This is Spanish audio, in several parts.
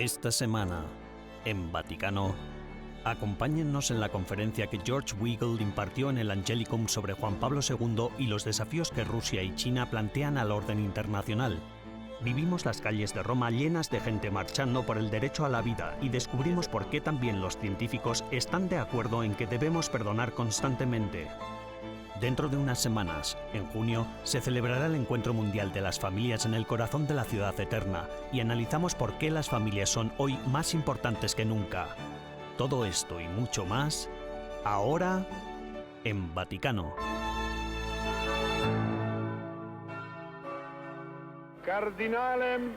Esta semana, en Vaticano, acompáñennos en la conferencia que George Weigel impartió en el Angelicum sobre Juan Pablo II y los desafíos que Rusia y China plantean al orden internacional. Vivimos las calles de Roma llenas de gente marchando por el derecho a la vida y descubrimos por qué también los científicos están de acuerdo en que debemos perdonar constantemente. Dentro de unas semanas, en junio, se celebrará el Encuentro Mundial de las Familias en el corazón de la ciudad eterna y analizamos por qué las familias son hoy más importantes que nunca. Todo esto y mucho más, ahora, en Vaticano. Cardinalem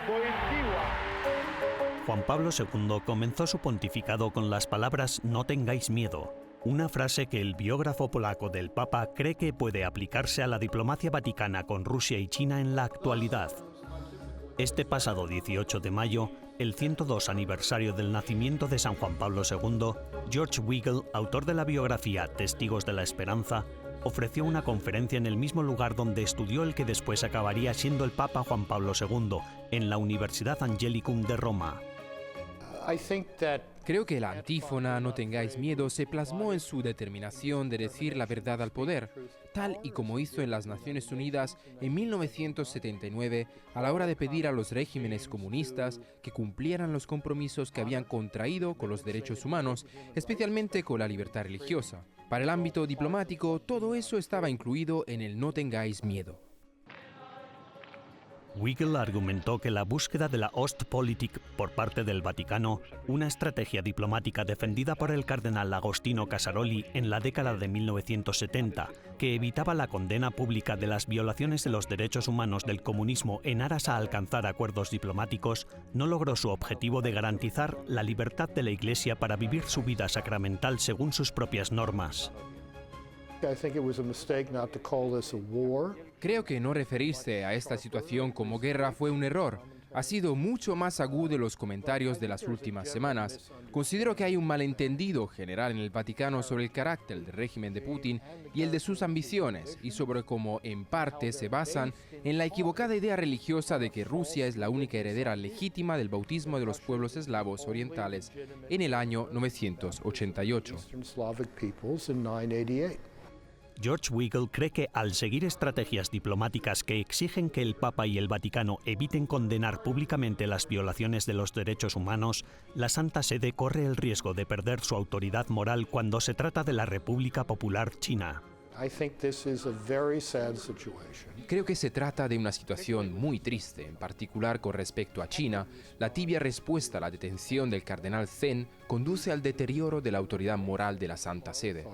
Wojtyła. Juan Pablo II comenzó su pontificado con las palabras «No tengáis miedo», una frase que el biógrafo polaco del Papa cree que puede aplicarse a la diplomacia vaticana con Rusia y China en la actualidad. Este pasado 18 de mayo, el 102 aniversario del nacimiento de San Juan Pablo II, George Weigel, autor de la biografía Testigos de la Esperanza, ofreció una conferencia en el mismo lugar donde estudió el que después acabaría siendo el Papa Juan Pablo II, en la Universidad Angelicum de Roma. Creo que la antífona «No tengáis miedo» se plasmó en su determinación de decir la verdad al poder, tal y como hizo en las Naciones Unidas en 1979 a la hora de pedir a los regímenes comunistas que cumplieran los compromisos que habían contraído con los derechos humanos, especialmente con la libertad religiosa. Para el ámbito diplomático, todo eso estaba incluido en el «No tengáis miedo». Weigel argumentó que la búsqueda de la Ostpolitik por parte del Vaticano, una estrategia diplomática defendida por el cardenal Agostino Casaroli en la década de 1970, que evitaba la condena pública de las violaciones de los derechos humanos del comunismo en aras a alcanzar acuerdos diplomáticos, no logró su objetivo de garantizar la libertad de la Iglesia para vivir su vida sacramental según sus propias normas. Creo que no referirse a esta situación como guerra fue un error. Ha sido mucho más agudo los comentarios de las últimas semanas. Considero que hay un malentendido general en el Vaticano sobre el carácter del régimen de Putin y el de sus ambiciones, y sobre cómo en parte se basan en la equivocada idea religiosa de que Rusia es la única heredera legítima del bautismo de los pueblos eslavos orientales en el año 988. George Weigel cree que al seguir estrategias diplomáticas que exigen que el Papa y el Vaticano eviten condenar públicamente las violaciones de los derechos humanos, la Santa Sede corre el riesgo de perder su autoridad moral cuando se trata de la República Popular China. Creo que se trata de una situación muy triste, en particular con respecto a China. La tibia respuesta a la detención del cardenal Zen conduce al deterioro de la autoridad moral de la Santa Sede.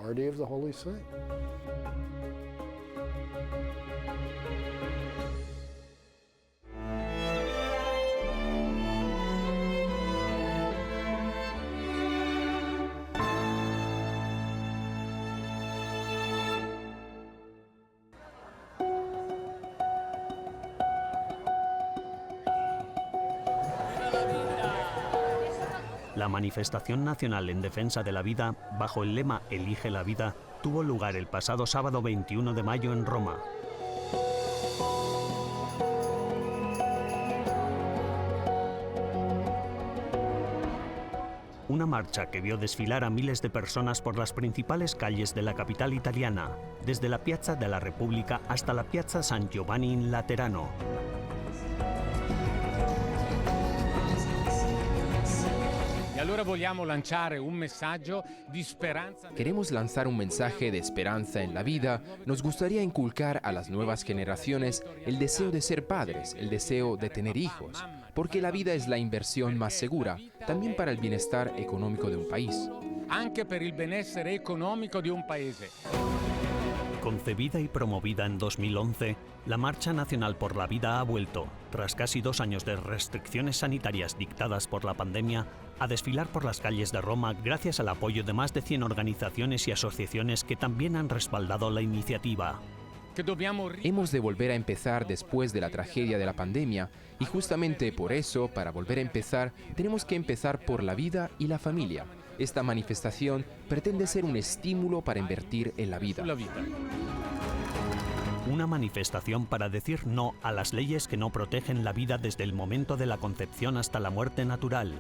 La manifestación nacional en defensa de la vida, bajo el lema Elige la vida, tuvo lugar el pasado sábado 21 de mayo en Roma. Una marcha que vio desfilar a miles de personas por las principales calles de la capital italiana, desde la Piazza della Repubblica hasta la Piazza San Giovanni in Laterano. Queremos lanzar un mensaje de esperanza en la vida. Nos gustaría inculcar a las nuevas generaciones el deseo de ser padres, el deseo de tener hijos, porque la vida es la inversión más segura, también para el bienestar económico de un país. Concebida y promovida en 2011, la Marcha Nacional por la Vida ha vuelto, tras casi 2 años de restricciones sanitarias dictadas por la pandemia, a desfilar por las calles de Roma gracias al apoyo de más de 100 organizaciones y asociaciones que también han respaldado la iniciativa. Hemos de volver a empezar después de la tragedia de la pandemia, y justamente por eso, para volver a empezar, tenemos que empezar por la vida y la familia. Esta manifestación pretende ser un estímulo para invertir en la vida. Una manifestación para decir no a las leyes que no protegen la vida desde el momento de la concepción hasta la muerte natural.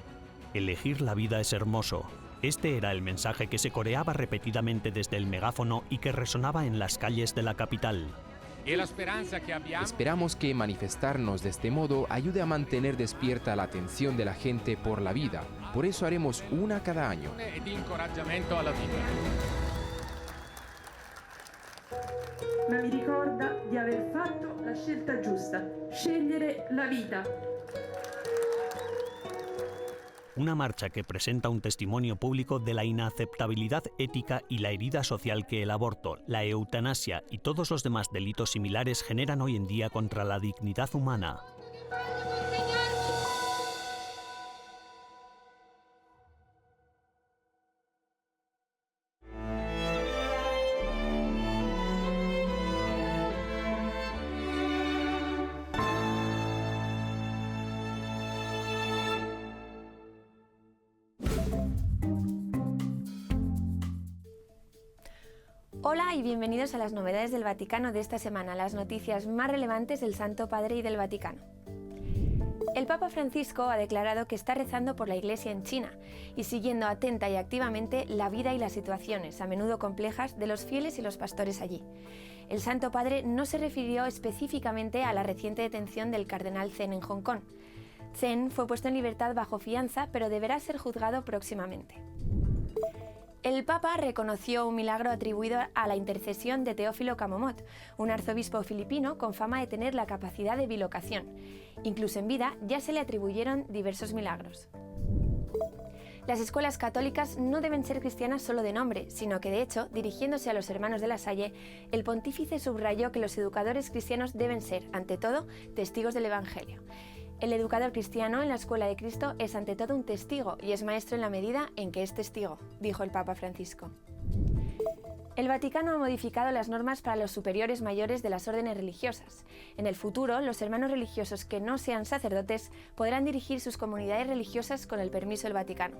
Elegir la vida es hermoso. Este era el mensaje que se coreaba repetidamente desde el megáfono y que resonaba en las calles de la capital. Esperamos que manifestarnos de este modo ayude a mantener despierta la atención de la gente por la vida. Por eso haremos una cada año. Ma mi ricorda di aver fatto la scelta giusta, scegliere la vita. Una marcha que presenta un testimonio público de la inaceptabilidad ética y la herida social que el aborto, la eutanasia y todos los demás delitos similares generan hoy en día contra la dignidad humana. Hola y bienvenidos a las novedades del Vaticano de esta semana, las noticias más relevantes del Santo Padre y del Vaticano. El Papa Francisco ha declarado que está rezando por la Iglesia en China y siguiendo atenta y activamente la vida y las situaciones, a menudo complejas, de los fieles y los pastores allí. El Santo Padre no se refirió específicamente a la reciente detención del cardenal Zen en Hong Kong. Zen fue puesto en libertad bajo fianza, pero deberá ser juzgado próximamente. El Papa reconoció un milagro atribuido a la intercesión de Teófilo Camomot, un arzobispo filipino con fama de tener la capacidad de bilocación. Incluso en vida ya se le atribuyeron diversos milagros. Las escuelas católicas no deben ser cristianas solo de nombre, sino que de hecho, dirigiéndose a los hermanos de La Salle, el pontífice subrayó que los educadores cristianos deben ser, ante todo, testigos del Evangelio. El educador cristiano en la Escuela de Cristo es ante todo un testigo y es maestro en la medida en que es testigo, dijo el Papa Francisco. El Vaticano ha modificado las normas para los superiores mayores de las órdenes religiosas. En el futuro, los hermanos religiosos que no sean sacerdotes podrán dirigir sus comunidades religiosas con el permiso del Vaticano.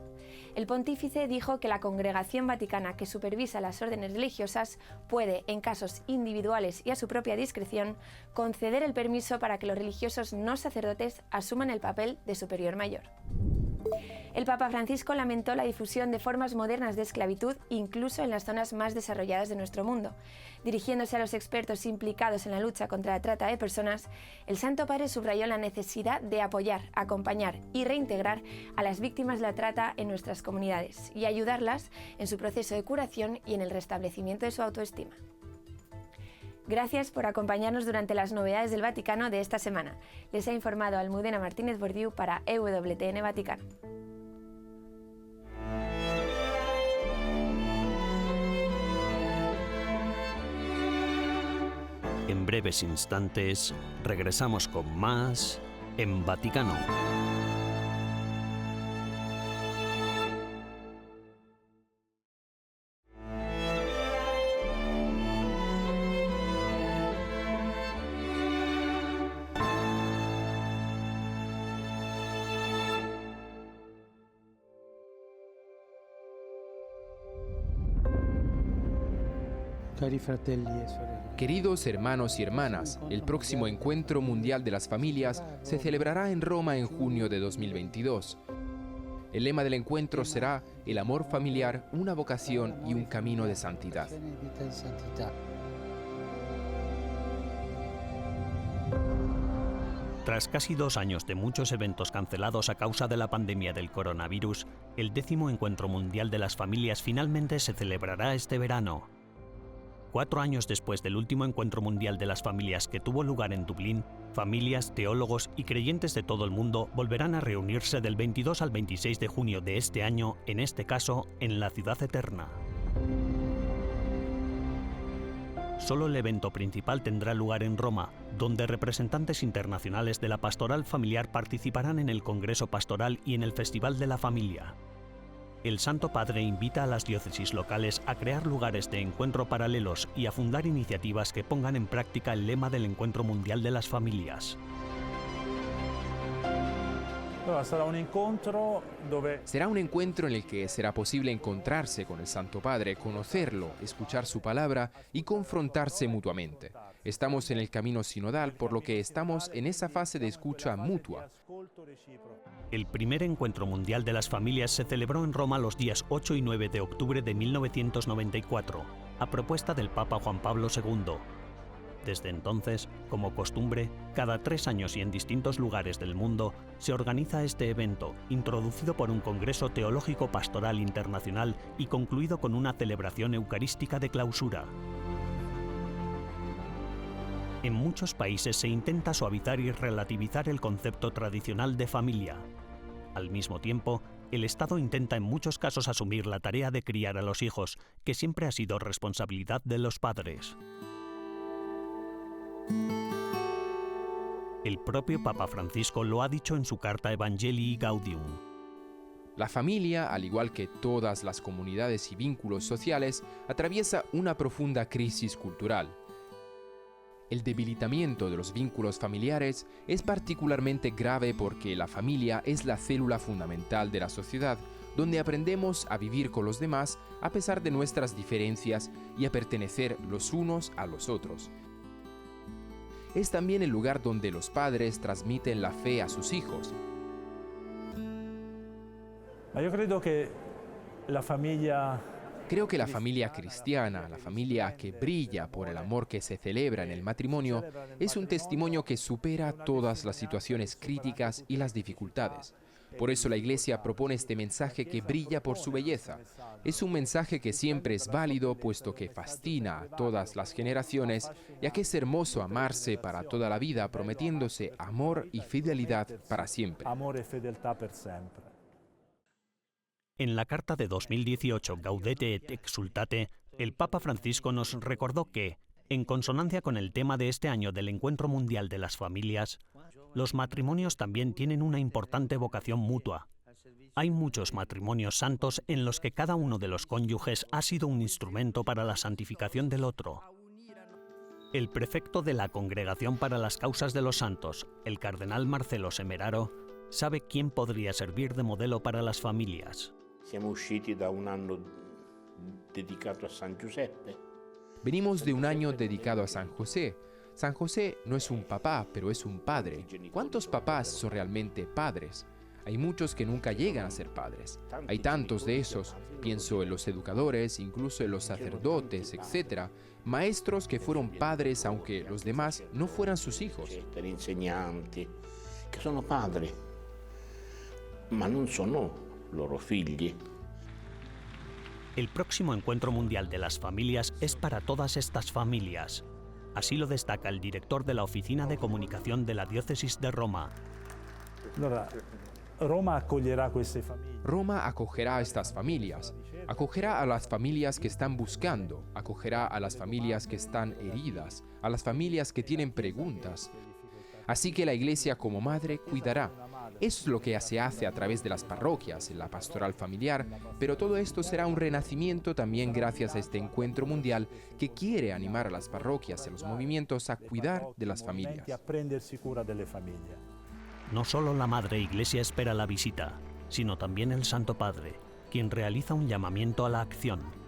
El pontífice dijo que la Congregación Vaticana que supervisa las órdenes religiosas puede, en casos individuales y a su propia discreción, conceder el permiso para que los religiosos no sacerdotes asuman el papel de superior mayor. El Papa Francisco lamentó la difusión de formas modernas de esclavitud incluso en las zonas más desarrolladas de nuestro mundo. Dirigiéndose a los expertos implicados en la lucha contra la trata de personas, el Santo Padre subrayó la necesidad de apoyar, acompañar y reintegrar a las víctimas de la trata en nuestras comunidades y ayudarlas en su proceso de curación y en el restablecimiento de su autoestima. Gracias por acompañarnos durante las novedades del Vaticano de esta semana. Les ha informado Almudena Martínez Bordiú para EWTN Vaticano. En breves instantes regresamos con más en Vaticano. Queridos hermanos y hermanas, el próximo Encuentro Mundial de las Familias se celebrará en Roma en junio de 2022. El lema del encuentro será el amor familiar, una vocación y un camino de santidad. Tras casi 2 años de muchos eventos cancelados a causa de la pandemia del coronavirus, el 10º Encuentro Mundial de las Familias finalmente se celebrará este verano. 4 años después del último Encuentro Mundial de las Familias que tuvo lugar en Dublín, familias, teólogos y creyentes de todo el mundo volverán a reunirse del 22 al 26 de junio de este año, en este caso, en la Ciudad Eterna. Solo el evento principal tendrá lugar en Roma, donde representantes internacionales de la pastoral familiar participarán en el Congreso Pastoral y en el Festival de la Familia. El Santo Padre invita a las diócesis locales a crear lugares de encuentro paralelos y a fundar iniciativas que pongan en práctica el lema del Encuentro Mundial de las Familias. Será un encuentro en el que será posible encontrarse con el Santo Padre, conocerlo, escuchar su palabra y confrontarse mutuamente. Estamos en el camino sinodal, por lo que estamos en esa fase de escucha mutua. El primer encuentro mundial de las familias se celebró en Roma los días 8 y 9 de octubre de 1994, a propuesta del Papa Juan Pablo II. Desde entonces, como costumbre, cada 3 años y en distintos lugares del mundo se organiza este evento, introducido por un Congreso Teológico Pastoral Internacional y concluido con una celebración eucarística de clausura. En muchos países se intenta suavizar y relativizar el concepto tradicional de familia. Al mismo tiempo, el Estado intenta en muchos casos asumir la tarea de criar a los hijos, que siempre ha sido responsabilidad de los padres. El propio Papa Francisco lo ha dicho en su carta Evangelii Gaudium. La familia, al igual que todas las comunidades y vínculos sociales, atraviesa una profunda crisis cultural. El debilitamiento de los vínculos familiares es particularmente grave porque la familia es la célula fundamental de la sociedad, donde aprendemos a vivir con los demás a pesar de nuestras diferencias y a pertenecer los unos a los otros. Es también el lugar donde los padres transmiten la fe a sus hijos. Creo que la familia cristiana, la familia que brilla por el amor que se celebra en el matrimonio, es un testimonio que supera todas las situaciones críticas y las dificultades. Por eso la Iglesia propone este mensaje que brilla por su belleza. Es un mensaje que siempre es válido, puesto que fascina a todas las generaciones, ya que es hermoso amarse para toda la vida, prometiéndose amor y fidelidad para siempre. En la carta de 2018 Gaudete et Exsultate, el Papa Francisco nos recordó que, en consonancia con el tema de este año del Encuentro Mundial de las Familias, los matrimonios también tienen una importante vocación mutua. Hay muchos matrimonios santos en los que cada uno de los cónyuges ha sido un instrumento para la santificación del otro. El prefecto de la Congregación para las Causas de los Santos, el cardenal Marcelo Semeraro, sabe quién podría servir de modelo para las familias. Siamo usciti da un anno dedicato a San Giuseppe. Venimos de un año dedicado a San José. San José no es un papá, pero es un padre. ¿Cuántos papás son realmente padres? Hay muchos que nunca llegan a ser padres. Hay tantos de esos. Pienso en los educadores, incluso en los sacerdotes, etc. Maestros que fueron padres aunque los demás no fueran sus hijos. Gli insegnanti che sono padri, ma non sono loro figli. El próximo Encuentro Mundial de las Familias es para todas estas familias. Así lo destaca el director de la Oficina de Comunicación de la Diócesis de Roma. Roma acogerá a estas familias, acogerá a las familias que están buscando, acogerá a las familias que están heridas, a las familias que tienen preguntas. Así que la Iglesia como madre cuidará. Eso es lo que se hace a través de las parroquias, en la pastoral familiar, pero todo esto será un renacimiento también gracias a este encuentro mundial que quiere animar a las parroquias y a los movimientos a cuidar de las familias. No solo la Madre Iglesia espera la visita, sino también el Santo Padre, quien realiza un llamamiento a la acción.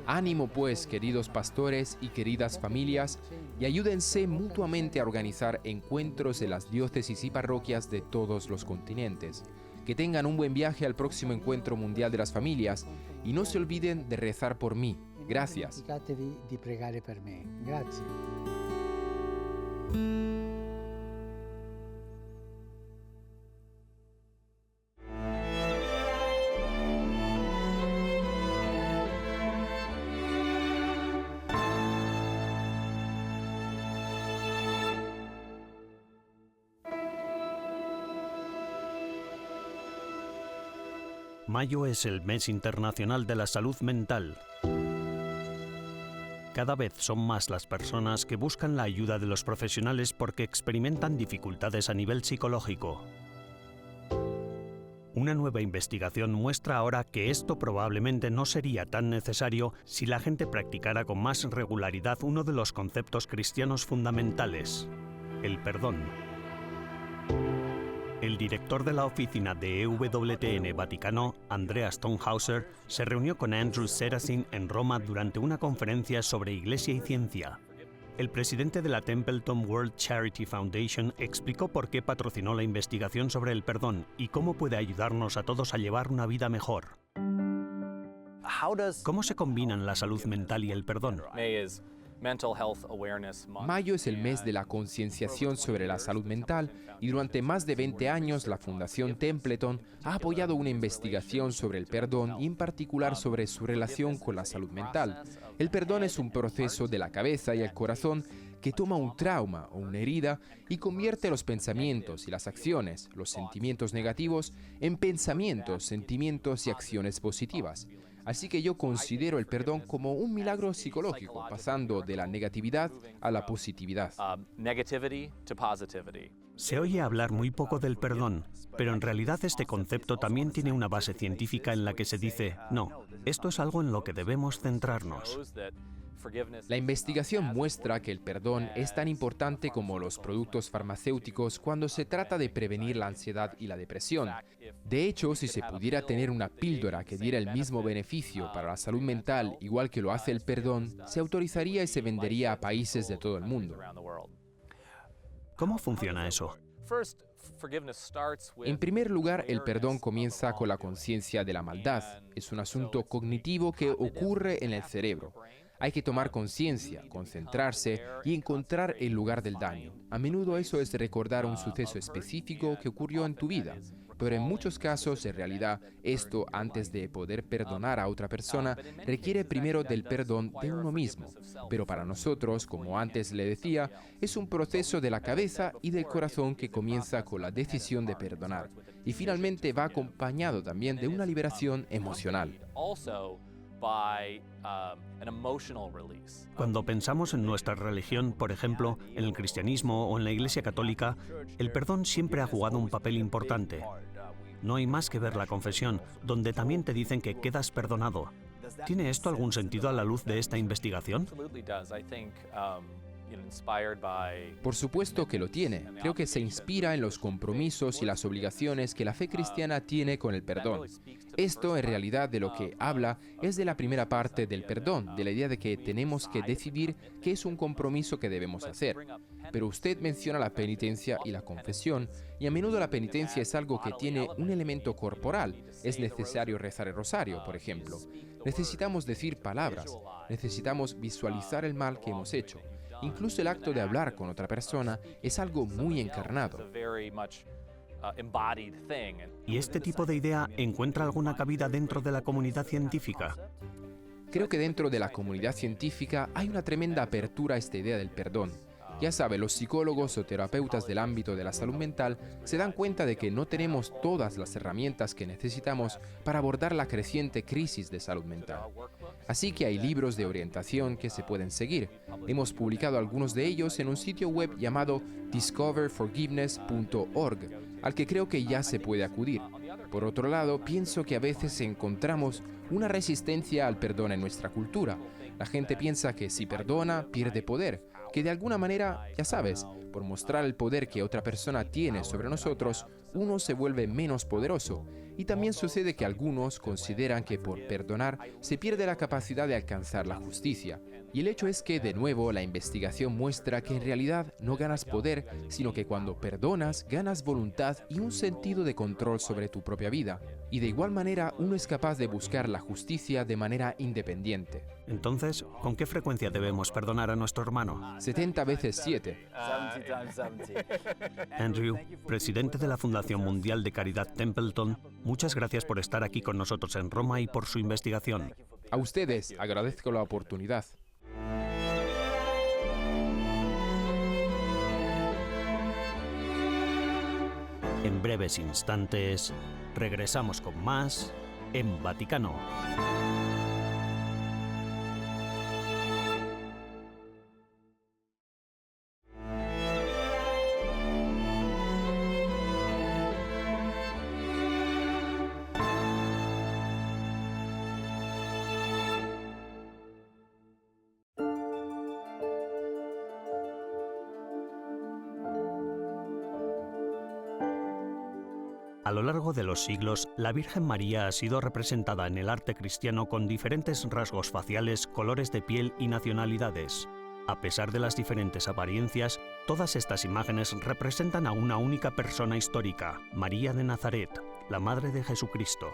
Ánimo pues, queridos pastores y queridas familias, y ayúdense mutuamente a organizar encuentros en las diócesis y parroquias de todos los continentes. Que tengan un buen viaje al próximo Encuentro Mundial de las Familias y no se olviden de rezar por mí. Gracias. Mayo es el mes internacional de la salud mental. Cada vez son más las personas que buscan la ayuda de los profesionales porque experimentan dificultades a nivel psicológico. Una nueva investigación muestra ahora que esto probablemente no sería tan necesario si la gente practicara con más regularidad uno de los conceptos cristianos fundamentales: el perdón. El director de la oficina de EWTN Vaticano, Andrea Stonehauser, se reunió con Andrew Serasin en Roma durante una conferencia sobre Iglesia y ciencia. El presidente de la Templeton World Charity Foundation explicó por qué patrocinó la investigación sobre el perdón y cómo puede ayudarnos a todos a llevar una vida mejor. ¿Cómo se combinan la salud mental y el perdón? Mayo es el mes de la concienciación sobre la salud mental y durante más de 20 años la Fundación Templeton ha apoyado una investigación sobre el perdón y en particular sobre su relación con la salud mental. El perdón es un proceso de la cabeza y el corazón que toma un trauma o una herida y convierte los pensamientos y las acciones, los sentimientos negativos, en pensamientos, sentimientos y acciones positivas. Así que yo considero el perdón como un milagro psicológico, pasando de la negatividad a la positividad. Se oye hablar muy poco del perdón, pero en realidad este concepto también tiene una base científica en la que se dice, no, esto es algo en lo que debemos centrarnos. La investigación muestra que el perdón es tan importante como los productos farmacéuticos cuando se trata de prevenir la ansiedad y la depresión. De hecho, si se pudiera tener una píldora que diera el mismo beneficio para la salud mental igual que lo hace el perdón, se autorizaría y se vendería a países de todo el mundo. ¿Cómo funciona eso? En primer lugar, el perdón comienza con la conciencia de la maldad. Es un asunto cognitivo que ocurre en el cerebro. Hay que tomar conciencia, concentrarse y encontrar el lugar del daño. A menudo eso es recordar un suceso específico que ocurrió en tu vida, pero en muchos casos, en realidad, esto, antes de poder perdonar a otra persona, requiere primero del perdón de uno mismo. Pero para nosotros, como antes le decía, es un proceso de la cabeza y del corazón que comienza con la decisión de perdonar y finalmente va acompañado también de una liberación emocional. Cuando pensamos en nuestra religión, por ejemplo, en el cristianismo o en la Iglesia Católica, el perdón siempre ha jugado un papel importante. No hay más que ver la confesión, donde también te dicen que quedas perdonado. ¿Tiene esto algún sentido a la luz de esta investigación? Por supuesto que lo tiene. Creo que se inspira en los compromisos y las obligaciones que la fe cristiana tiene con el perdón. Esto, en realidad, de lo que habla es de la primera parte del perdón, de la idea de que tenemos que decidir qué es un compromiso que debemos hacer. Pero usted menciona la penitencia y la confesión, y a menudo la penitencia es algo que tiene un elemento corporal. Es necesario rezar el rosario, por ejemplo. Necesitamos decir palabras, necesitamos visualizar el mal que hemos hecho. Incluso el acto de hablar con otra persona es algo muy encarnado. ¿Y este tipo de idea encuentra alguna cabida dentro de la comunidad científica? Creo que dentro de la comunidad científica hay una tremenda apertura a esta idea del perdón. Ya sabe, los psicólogos o terapeutas del ámbito de la salud mental se dan cuenta de que no tenemos todas las herramientas que necesitamos para abordar la creciente crisis de salud mental. Así que hay libros de orientación que se pueden seguir. Hemos publicado algunos de ellos en un sitio web llamado discoverforgiveness.org, al que creo que ya se puede acudir. Por otro lado, pienso que a veces encontramos una resistencia al perdón en nuestra cultura. La gente piensa que si perdona, pierde poder, que de alguna manera, ya sabes, por mostrar el poder que otra persona tiene sobre nosotros, uno se vuelve menos poderoso. Y también sucede que algunos consideran que por perdonar se pierde la capacidad de alcanzar la justicia. Y el hecho es que, de nuevo, la investigación muestra que en realidad no ganas poder, sino que cuando perdonas, ganas voluntad y un sentido de control sobre tu propia vida. Y de igual manera, uno es capaz de buscar la justicia de manera independiente. Entonces, ¿con qué frecuencia debemos perdonar a nuestro hermano? 70 veces 7. Andrew, presidente de la Fundación Mundial de Caridad Templeton, muchas gracias por estar aquí con nosotros en Roma y por su investigación. A ustedes agradezco la oportunidad. En breves instantes, regresamos con más en Vaticano. A lo largo de los siglos, la Virgen María ha sido representada en el arte cristiano con diferentes rasgos faciales, colores de piel y nacionalidades. A pesar de las diferentes apariencias, todas estas imágenes representan a una única persona histórica, María de Nazaret, la Madre de Jesucristo.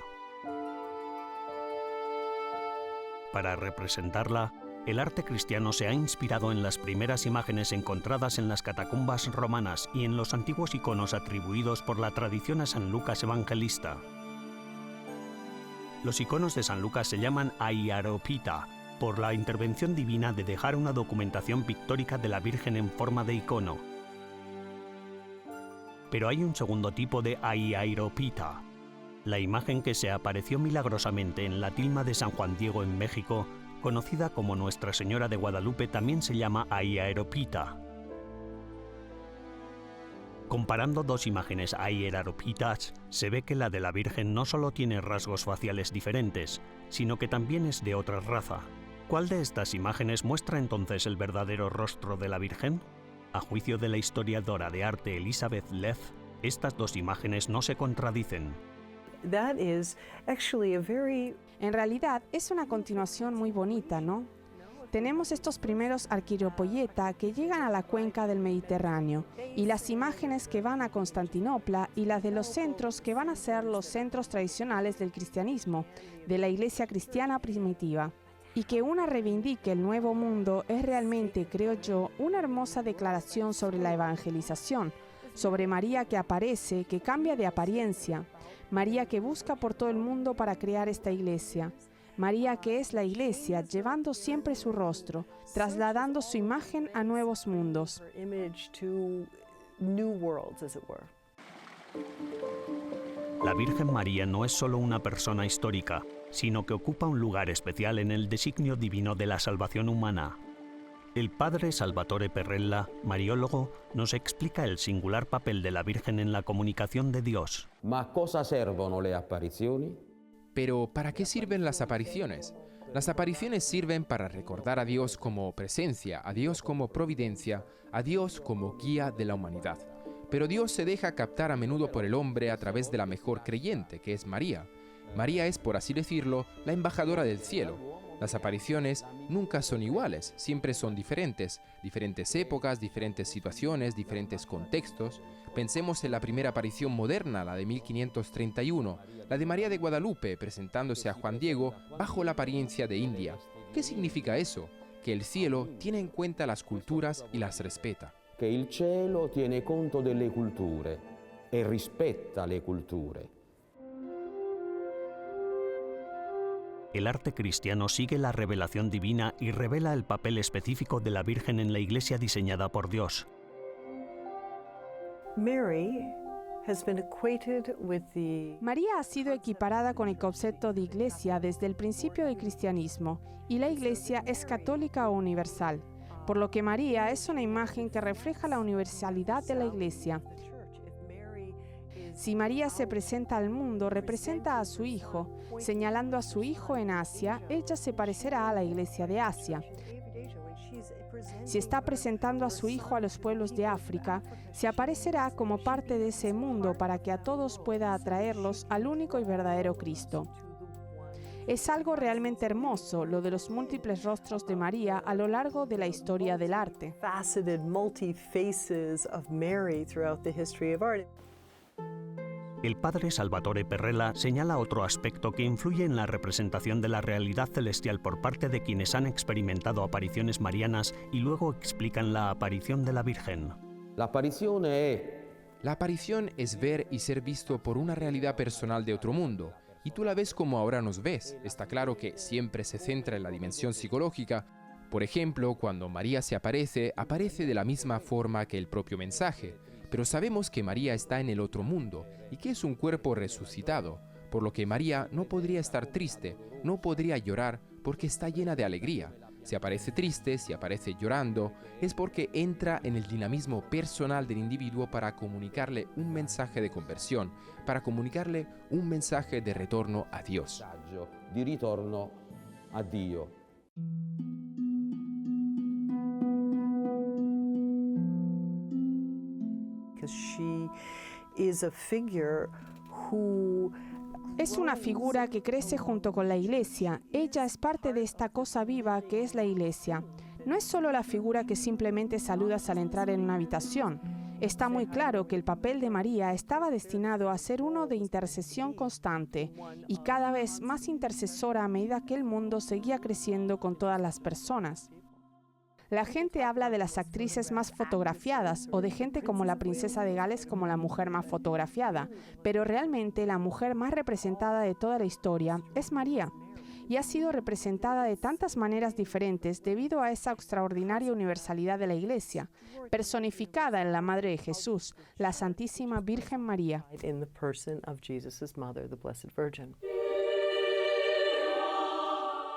Para representarla, el arte cristiano se ha inspirado en las primeras imágenes encontradas en las catacumbas romanas y en los antiguos iconos atribuidos por la tradición a San Lucas Evangelista. Los iconos de San Lucas se llaman aiaropita, por la intervención divina de dejar una documentación pictórica de la Virgen en forma de icono. Pero hay un segundo tipo de aiaropita. La imagen que se apareció milagrosamente en la tilma de San Juan Diego en México, conocida como Nuestra Señora de Guadalupe, también se llama aiaropita. Comparando dos imágenes aiaropitas, se ve que la de la Virgen no solo tiene rasgos faciales diferentes, sino que también es de otra raza. ¿Cuál de estas imágenes muestra entonces el verdadero rostro de la Virgen? A juicio de la historiadora de arte Elizabeth Leff, estas dos imágenes no se contradicen. En realidad es una continuación muy bonita, ¿no? Tenemos estos primeros arquiropoyeta que llegan a la cuenca del Mediterráneo y las imágenes que van a Constantinopla y las de los centros que van a ser los centros tradicionales del cristianismo, de la iglesia cristiana primitiva. Y que una reivindique el nuevo mundo es realmente, creo yo, una hermosa declaración sobre la evangelización, sobre María que aparece, que cambia de apariencia, María que busca por todo el mundo para crear esta iglesia, María que es la iglesia, llevando siempre su rostro, trasladando su imagen a nuevos mundos. La Virgen María no es solo una persona histórica, sino que ocupa un lugar especial en el designio divino de la salvación humana. El padre Salvatore Perrella, mariólogo, nos explica el singular papel de la Virgen en la comunicación de Dios. Ma a cosa servono le apparizioni? Pero, ¿para qué sirven las apariciones? Las apariciones sirven para recordar a Dios como presencia, a Dios como providencia, a Dios como guía de la humanidad. Pero Dios se deja captar a menudo por el hombre a través de la mejor creyente, que es María. María es, por así decirlo, la embajadora del cielo. Las apariciones nunca son iguales, siempre son diferentes épocas, diferentes situaciones, diferentes contextos. Pensemos en la primera aparición moderna, la de 1531, la de María de Guadalupe presentándose a Juan Diego bajo la apariencia de India. ¿Qué significa eso? Que el cielo tiene en cuenta las culturas y las respeta. Che il cielo tiene conto delle culture e rispetta le culture. El arte cristiano sigue la revelación divina y revela el papel específico de la Virgen en la iglesia diseñada por Dios. María ha sido equiparada con el concepto de iglesia desde el principio del cristianismo, y la iglesia es católica o universal, por lo que María es una imagen que refleja la universalidad de la iglesia. Si María se presenta al mundo, representa a su hijo. Señalando a su hijo en Asia, ella se parecerá a la iglesia de Asia. Si está presentando a su hijo a los pueblos de África, se aparecerá como parte de ese mundo para que a todos pueda atraerlos al único y verdadero Cristo. Es algo realmente hermoso lo de los múltiples rostros de María a lo largo de la historia del arte. El padre Salvatore Perrella señala otro aspecto que influye en la representación de la realidad celestial por parte de quienes han experimentado apariciones marianas y luego explican la aparición de la Virgen. La aparición es ver y ser visto por una realidad personal de otro mundo, y tú la ves como ahora nos ves. Está claro que siempre se centra en la dimensión psicológica. Por ejemplo, cuando María se aparece de la misma forma que el propio mensaje. Pero sabemos que María está en el otro mundo y que es un cuerpo resucitado, por lo que María no podría estar triste, no podría llorar porque está llena de alegría. Si aparece triste, si aparece llorando, es porque entra en el dinamismo personal del individuo para comunicarle un mensaje de conversión, para comunicarle un mensaje de retorno a Dios. Di ritorno a Dio. Es una figura que crece junto con la Iglesia. Ella es parte de esta cosa viva que es la Iglesia. No es solo la figura que simplemente saludas al entrar en una habitación. Está muy claro que el papel de María estaba destinado a ser uno de intercesión constante y cada vez más intercesora a medida que el mundo seguía creciendo con todas las personas. La gente habla de las actrices más fotografiadas o de gente como la princesa de Gales como la mujer más fotografiada, pero realmente la mujer más representada de toda la historia es María, y ha sido representada de tantas maneras diferentes debido a esa extraordinaria universalidad de la Iglesia, personificada en la Madre de Jesús, la Santísima Virgen María.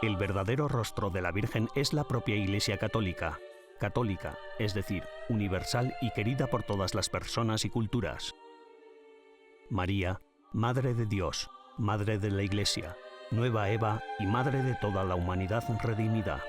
El verdadero rostro de la Virgen es la propia Iglesia Católica. Católica, es decir, universal y querida por todas las personas y culturas. María, Madre de Dios, Madre de la Iglesia, Nueva Eva y Madre de toda la humanidad redimida.